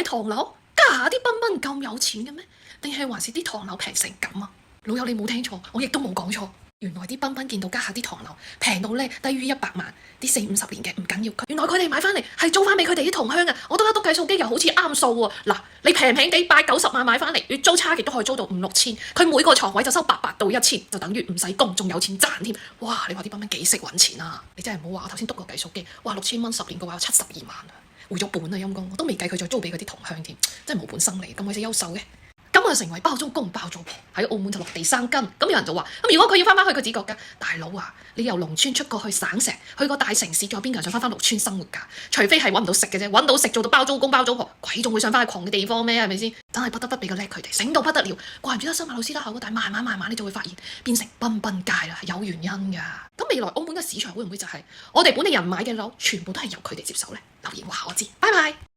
唐樓？家下啲賓賓咁有錢嘅咩？定係還是啲唐樓平成咁啊？老友你冇聽錯，我亦都冇講錯。原來啲賓賓見到家下啲唐樓平到咧低於100萬，啲40-50年嘅唔緊要，原來佢哋買翻嚟係租翻俾佢哋啲同鄉啊！我覺得篤計數機又好似啱數喎。嗱，你平平地80-90萬買翻嚟，月租差極都可以租到5-6千，佢每個床位就收800到1000，就等於唔使供，仲有錢賺添。哇！你話啲賓賓幾識揾錢啊？你真係唔好話我頭先篤個計數機，哇！6000蚊10年嘅話有72萬啊，回咗本啊陰公，我都未計佢再租俾佢啲同鄉添，真係冇本生利，咁鬼死優秀嘅。咁啊，成為包租公包租婆喺澳門就落地生根。咁有人就話：咁如果佢要翻去佢自己國家，大佬啊，你由農村出過去省城，去個大城市，仲有邊個人想翻農村生活㗎？除非係揾唔到食嘅啫，揾到食做到包租公包租婆，鬼仲會想翻去窮嘅地方咩？係咪先？真係不得不俾個叻佢哋，醒到不得了。怪唔之得新馬路斯啦口，但係慢慢你就會發現變成賓賓街啦，係有原因㗎。咁未來澳門嘅市場會唔會就係我哋本地人買嘅樓，全部都係由佢哋接手呢？留言話我知，拜拜。